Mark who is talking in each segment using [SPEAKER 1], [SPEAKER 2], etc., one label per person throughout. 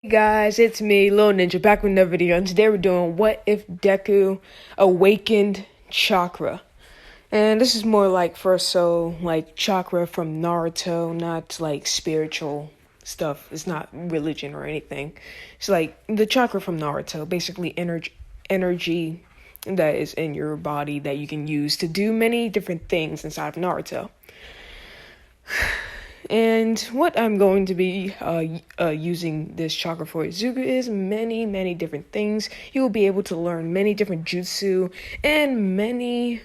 [SPEAKER 1] Hey guys, it's me, Lil Ninja, back with another video, and today we're doing What If Deku Awakened Chakra. And this is more like like chakra from Naruto, not like spiritual stuff. It's not religion or anything. It's like the chakra from Naruto, basically energy that is in your body that you can use to do many different things inside of Naruto. And what I'm going to be using this chakra for Izuku is many different things. You will be able to learn many different jutsu and many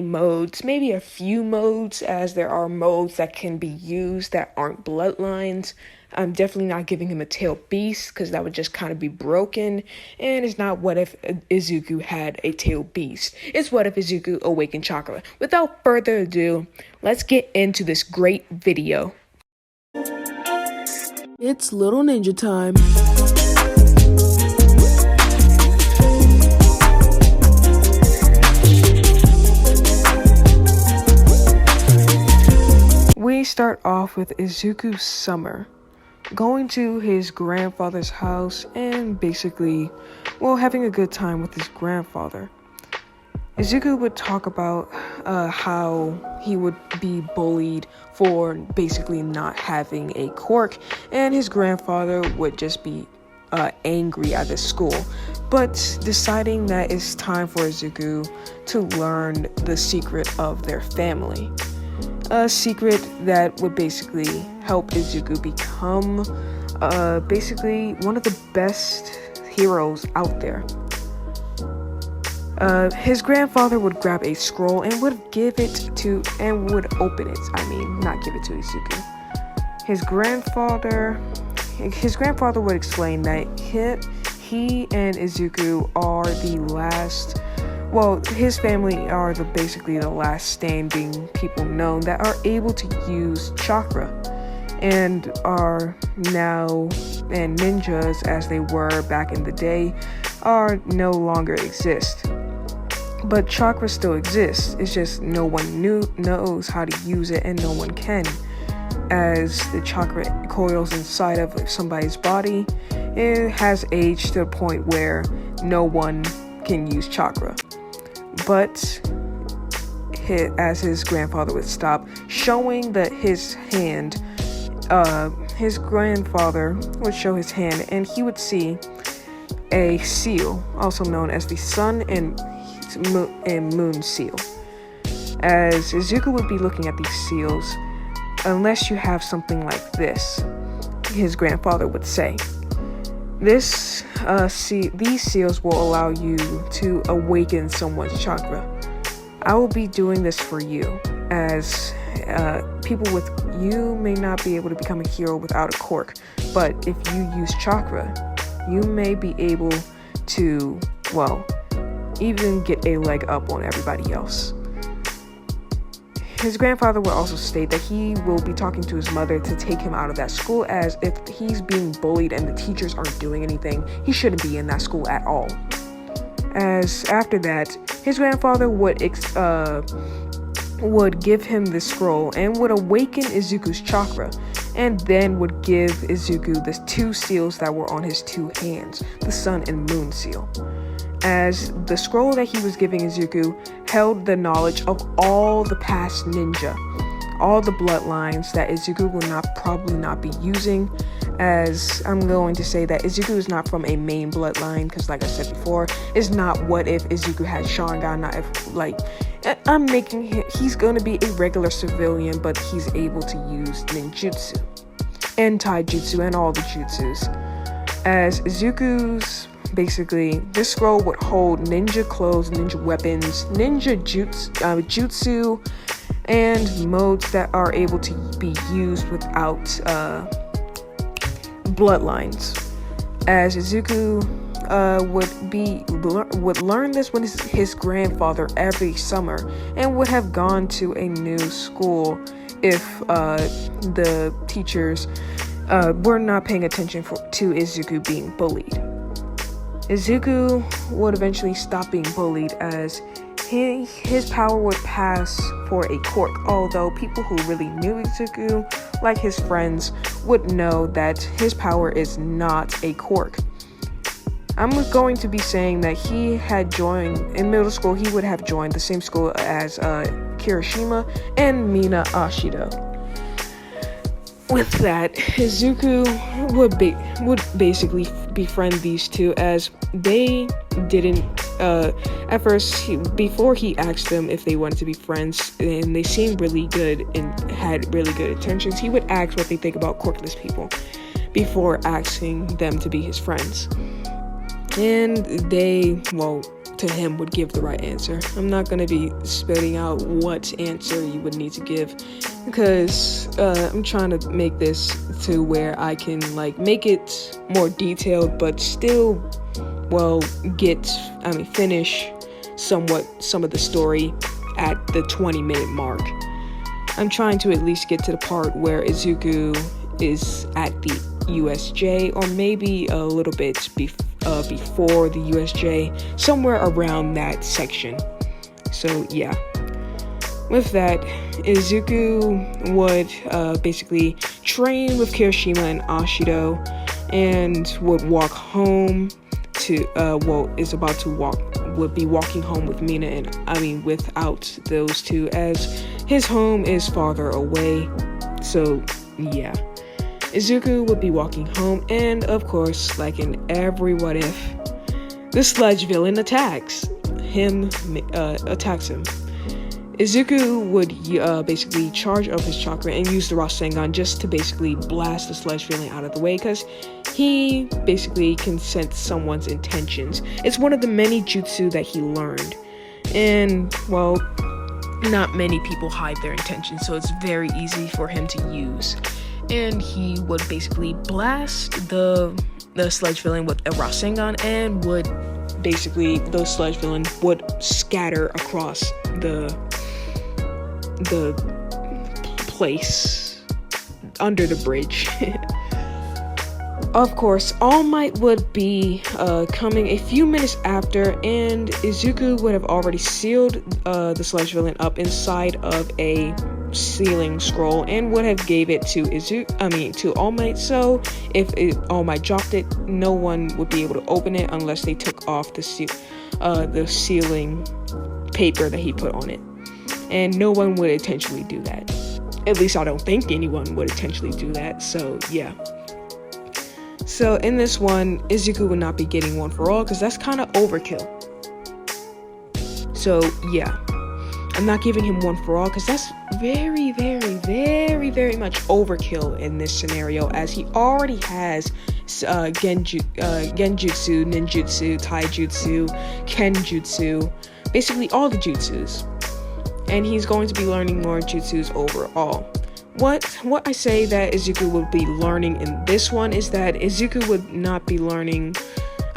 [SPEAKER 1] modes, maybe a few modes, as there are modes that can be used that aren't bloodlines. I'm definitely not giving him a tail beast because that would just kind of be broken. And it's not what if Izuku had a tail beast. It's what if Izuku awakened chakra. Without further ado, let's get into this great video. It's Little Ninja time. We start off with Izuku's summer, going to his grandfather's house and basically, having a good time with his grandfather. Izuku would talk about how he would be bullied for basically not having a quirk, and his grandfather would just be angry at the school, but deciding that it's time for Izuku to learn the secret of their family. A secret that would basically help Izuku become basically one of the best heroes out there. His grandfather would grab a scroll and would open it. Not give it to Izuku. His grandfather would explain that he and Izuku are the last. His family are basically the last standing people known that are able to use chakra, and are now, and ninjas as they were back in the day are no longer exist. But chakra still exists. It's just no one knows how to use it, and no one can. As the chakra coils inside of somebody's body, it has aged to a point where no one can use chakra. But as his grandfather would stop showing his hand, his grandfather would show his hand, and he would see a seal, also known as the sun and moon seal. As Izuku would be looking at these seals, unless you have something like this, his grandfather would say. These seals will allow you to awaken someone's chakra. I will be doing this for you, as people with you may not be able to become a hero without a quirk, but if you use chakra, you may be able to, even get a leg up on everybody else. His grandfather will also state that he will be talking to his mother to take him out of that school, as if he's being bullied and the teachers aren't doing anything, he shouldn't be in that school at all. As after that, his grandfather would give him the scroll and would awaken Izuku's chakra, and then would give Izuku the two seals that were on his two hands, the sun and moon seal. As the scroll that he was giving Izuku held the knowledge of all the past ninja, all the bloodlines that Izuku will probably not be using, as I'm going to say that Izuku is not from a main bloodline, because like I said before, it's not what if Izuku had Sharingan, not if, he's going to be a regular civilian, but he's able to use ninjutsu and taijutsu and all the jutsus. As Izuku's basically, this scroll would hold ninja clothes, ninja weapons, ninja jutsu, and modes that are able to be used without bloodlines. As Izuku would learn this with his grandfather every summer, and would have gone to a new school if the teachers were not paying attention to Izuku being bullied. Izuku would eventually stop being bullied, as his power would pass for a quirk, although people who really knew Izuku, like his friends, would know that his power is not a quirk. I'm going to be saying that he had joined, in middle school, he would have joined the same school as Kirishima and Mina Ashido. With that, Izuku would basically befriend these two, as they didn't, at first, before he asked them if they wanted to be friends, and they seemed really good and had really good intentions, he would ask what they think about quirkless people before asking them to be his friends. And they, to him, would give the right answer. I'm not going to be spitting out what answer you would need to give, because I'm trying to make this to where I can make it more detailed, but still finish somewhat some of the story at the 20-minute mark. I'm trying to at least get to the part where Izuku is at the USJ, or maybe a little bit before the USJ, somewhere around that section. So yeah, with that, Izuku would basically train with Kirishima and Ashido, and would walk home to would be walking home with Mina, and without those two, as his home is farther away. So yeah, Izuku would be walking home, and of course, like in every what if, the sludge villain attacks him. Izuku would basically charge up his chakra and use the Rasengan just to basically blast the sludge villain out of the way, because he basically can sense someone's intentions. It's one of the many jutsu that he learned, and not many people hide their intentions, so it's very easy for him to use. And he would basically blast the sludge villain with a Rasengan, and would basically, the sludge villain would scatter across the place under the bridge. Of course, All Might would be coming a few minutes after, and Izuku would have already sealed the sludge villain up inside of a sealing scroll, and would have gave it to to All Might. So if All Might dropped it, no one would be able to open it unless they took off the sealing paper that he put on it, and no one would intentionally do that. At least I don't think anyone would intentionally do that. So yeah. So in this one, Izuku would not be getting one for all, because that's kind of overkill. So yeah, I'm not giving him one for all, because that's very, very, very, very much overkill in this scenario, as he already has genjutsu, ninjutsu, taijutsu, kenjutsu, basically all the jutsus, and he's going to be learning more jutsus overall. What I say that Izuku would be learning in this one is that Izuku would not be learning,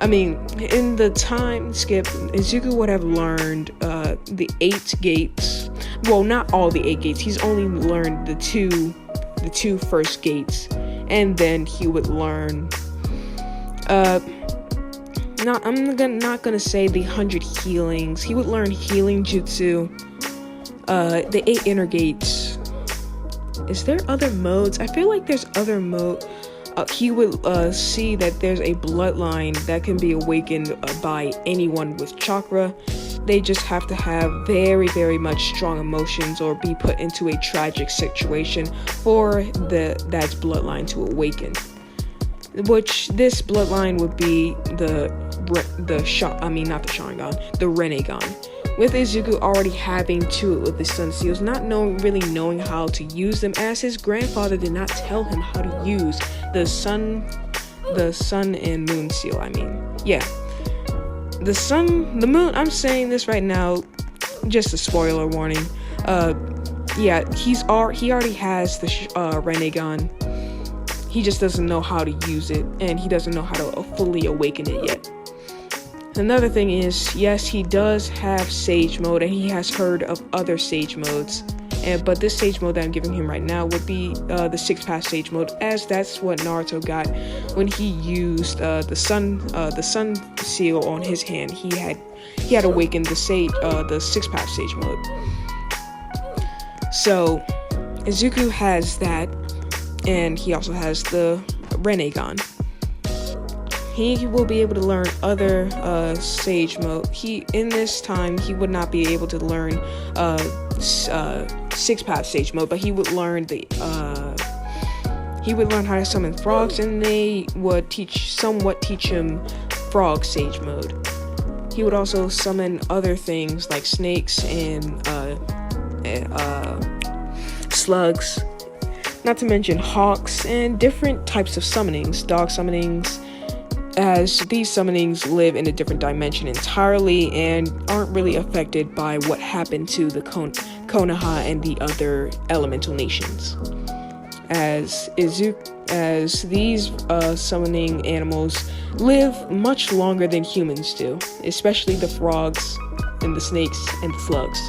[SPEAKER 1] in the time skip, Izuku would have learned the 8 gates. Well, not all the 8 gates. He's only learned the two first gates, and then he would learn I'm not gonna say the 100 healings. He would learn healing jutsu, the 8 inner gates. Is there other modes? I feel like there's other mode. He would see that there's a bloodline that can be awakened by anyone with chakra. They just have to have very, very much strong emotions, or be put into a tragic situation for that bloodline to awaken. Which this bloodline would be the Renegon. With Izuku already having 2 of the Sun Seals, not really knowing how to use them, as his grandfather did not tell him how to use the Sun and Moon Seal. The Moon. I'm saying this right now, just a spoiler warning. He already has the Renegon. He just doesn't know how to use it, and he doesn't know how to fully awaken it yet. Another thing is, yes, he does have Sage Mode, and he has heard of other Sage Modes, but this stage mode that I'm giving him right now would be the 6-path stage mode, as that's what Naruto got when he used the sun seal on his hand. He had awakened the 6-path stage mode. So Izuku has that, and he also has the Rinnegan. He will be able to learn other sage mode. In this time he would not be able to learn 6-path sage mode, but he would learn how to summon frogs, and they would somewhat teach him frog sage mode. He would also summon other things like snakes and slugs, not to mention hawks and different types of summonings, dog summonings, as these summonings live in a different dimension entirely and aren't really affected by what happened to the Konoha and the other elemental nations. As these summoning animals live much longer than humans do, especially the frogs and the snakes and the slugs.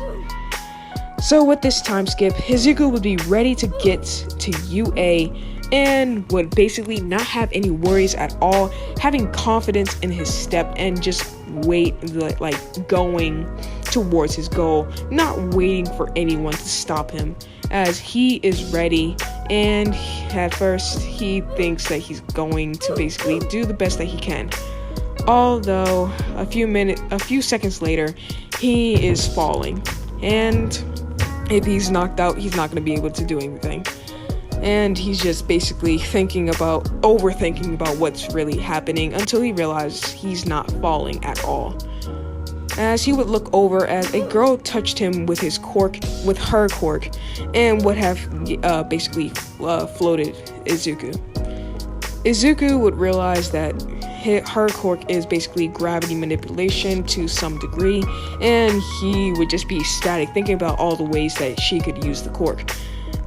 [SPEAKER 1] So with this time skip, Izuku would be ready to get to UA and would basically not have any worries at all, having confidence in his step and just like going towards his goal, not waiting for anyone to stop him, as he is ready. And at first he thinks that he's going to basically do the best that he can, although a few seconds later he is falling, and if he's knocked out, he's not going to be able to do anything. And he's just basically overthinking about what's really happening until he realizes he's not falling at all. As he would look over as a girl touched him with her cork, and would have basically floated Izuku. Izuku would realize that her cork is basically gravity manipulation to some degree, and he would just be ecstatic thinking about all the ways that she could use the cork.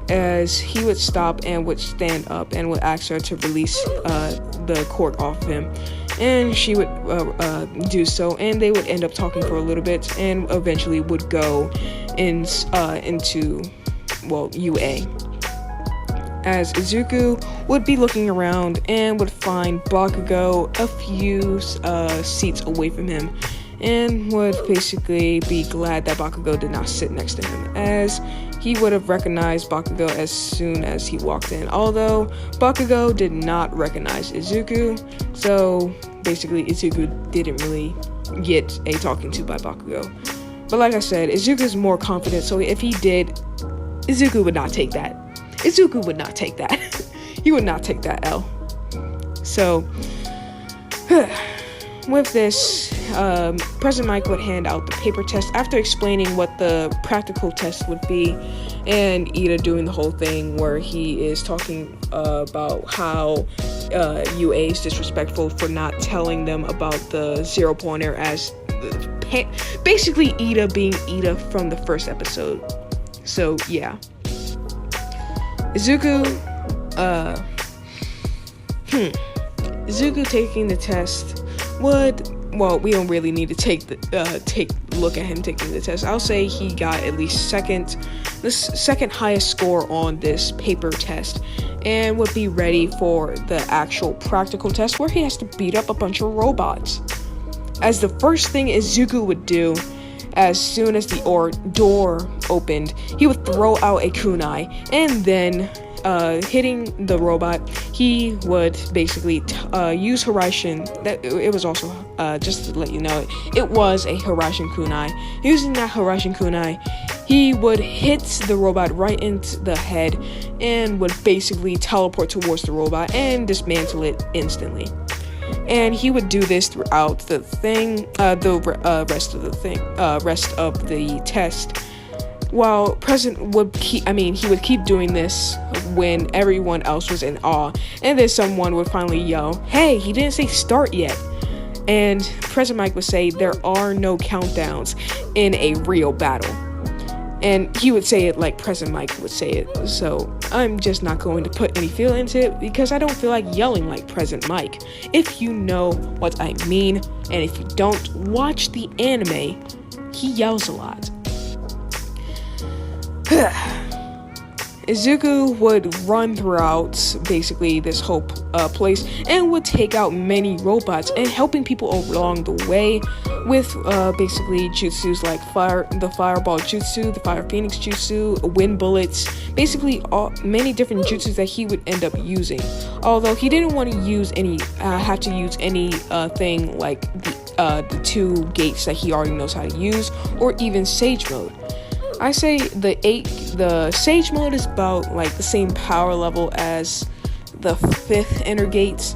[SPEAKER 1] As he would stop and would stand up and would ask her to release the cork off of him, and she would do so, and they would end up talking for a little bit and eventually would go into UA. As Izuku would be looking around and would find Bakugo a few seats away from him, and would basically be glad that Bakugo did not sit next to him, as he would have recognized Bakugo as soon as he walked in, although Bakugo did not recognize Izuku, so basically Izuku didn't really get a talking to by Bakugo. But like I said, Izuku's more confident, so if he did, Izuku would not take that. Izuku would not take that. He would not take that L. So, with this, President Mike would hand out the paper test after explaining what the practical test would be, and Ida doing the whole thing where he is talking about how UA is disrespectful for not telling them about the 0-pointer, as basically Ida being Ida from the first episode. So yeah, Izuku taking the test we don't really need to take a look at him taking the test. I'll say he got at least the second highest score on this paper test, and would be ready for the actual practical test where he has to beat up a bunch of robots. As the first thing Izuku would do, as soon as the door opened, he would throw out a kunai, and then hitting the robot, he would basically use Hiraishin. It was also, just to let you know, it was a Hiraishin kunai. Using that Hiraishin kunai, he would hit the robot right into the head and would basically teleport towards the robot and dismantle it instantly. And he would do this throughout the rest of the test. While President would keep doing this when everyone else was in awe, and then someone would finally yell, "Hey, he didn't say start yet." And President Mike would say, "There are no countdowns in a real battle." And he would say it like President Mike would say it, so I'm just not going to put any feel into it because I don't feel like yelling like President Mike. If you know what I mean, and if you don't, watch the anime. He yells a lot. Izuku would run throughout basically this whole place and would take out many robots and helping people along the way with basically jutsus like the fireball jutsu, the fire phoenix jutsu, wind bullets, basically many different jutsus that he would end up using. Although he didn't want to use any, have to use any thing like the 2 gates that he already knows how to use, or even Sage Mode. I say the Sage Mode is about like the same power level as the 5th inner gates,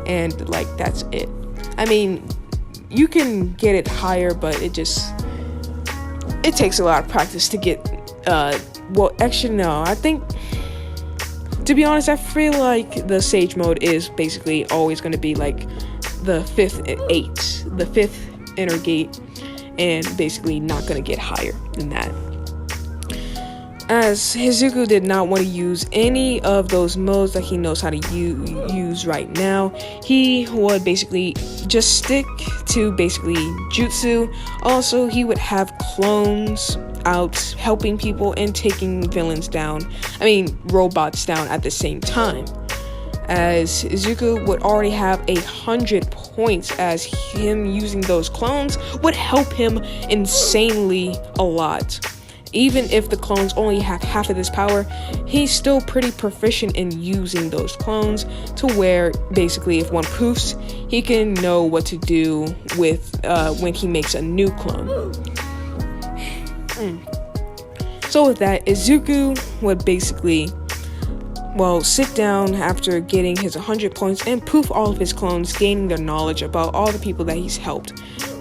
[SPEAKER 1] and like that's it. I mean, you can get it higher, but it takes a lot of practice to get well, actually no, I think, to be honest, I feel like the Sage Mode is basically always going to be like the 5th inner gate, and basically not going to get higher than that. As Izuku did not want to use any of those modes that he knows how to use right now, he would basically just stick to basically jutsu. Also, he would have clones out helping people and taking robots down at the same time. As Izuku would already have 100 points, as him using those clones would help him insanely a lot. Even if the clones only have half of this power, he's still pretty proficient in using those clones to where basically if one poofs, he can know what to do with when he makes a new clone. So with that, Izuku would basically sit down after getting his 100 points and poof all of his clones, gaining their knowledge about all the people that he's helped,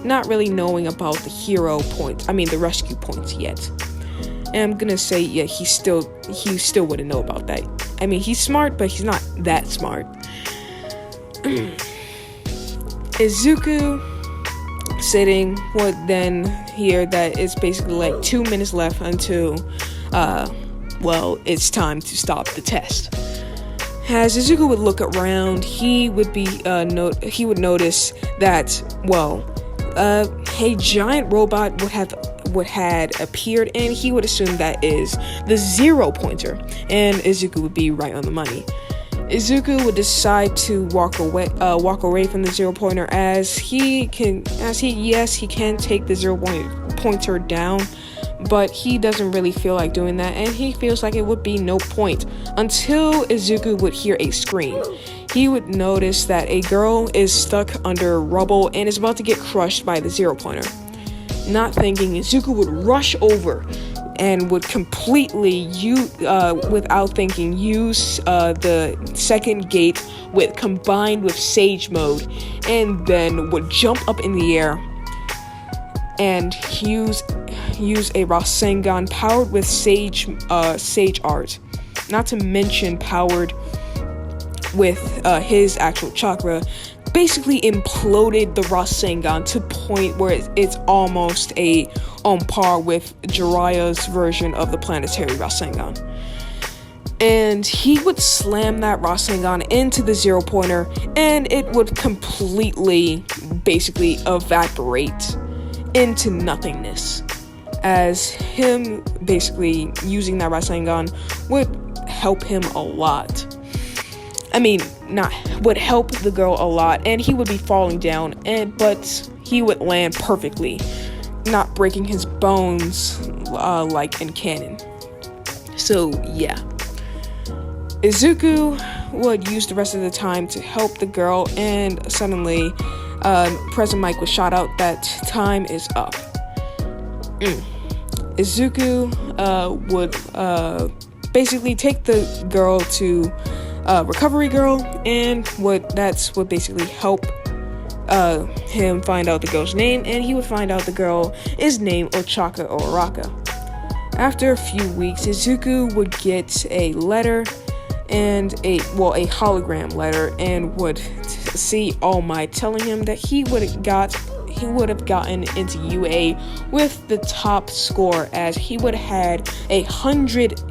[SPEAKER 1] not really knowing about the rescue points yet. And I'm gonna say, yeah, he still wouldn't know about that. I mean, he's smart, but he's not that smart. Izuku sitting would then hear that it's basically like 2 minutes left until it's time to stop the test. As Izuku would look around, he would notice that a giant robot had appeared, and he would assume that is the 0 pointer, and Izuku would be right on the money. Izuku would decide to walk away from the 0 pointer, as he can take the 0 pointer down, but he doesn't really feel like doing that, and he feels like it would be no point until Izuku would hear a scream. He would notice that a girl is stuck under rubble and is about to get crushed by the 0 pointer. Not thinking, Izuku would rush over and would completely, without thinking, use the 2nd gate combined with Sage Mode, and then would jump up in the air and use a Rasengan powered with Sage Art, not to mention powered with his actual chakra. Basically imploded the Rasengan to point where it's almost on par with Jiraiya's version of the planetary Rasengan. And he would slam that Rasengan into the 0 pointer, and it would completely basically evaporate into nothingness, as him basically using that Rasengan would help him a lot. Would help the girl a lot, and he would be falling down, but he would land perfectly, not breaking his bones like in canon. So yeah, Izuku would use the rest of the time to help the girl, and suddenly President Mike was shot out that time is up. Izuku would basically take the girl to Recovery Girl, and that's what basically help him find out the girl's name, and he would find out the girl is named Ochaka or Araka. After a few weeks, Izuku would get a letter, and a hologram letter, and would see All Might telling him that he would have gotten into UA with the top score, as he would have had 100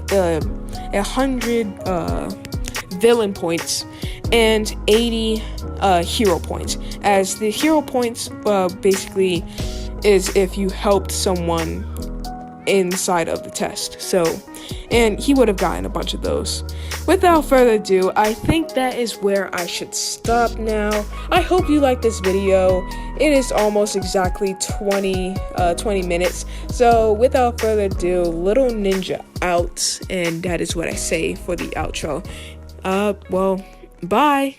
[SPEAKER 1] villain points and 80 hero points, as the hero points basically is if you helped someone inside of the test. So and he would have gotten a bunch of those. Without further ado, I think that is where I should stop now. I hope you liked this video. It is almost exactly 20 minutes. So without further ado, Little Ninja out, and that is what I say for the outro. Well, bye.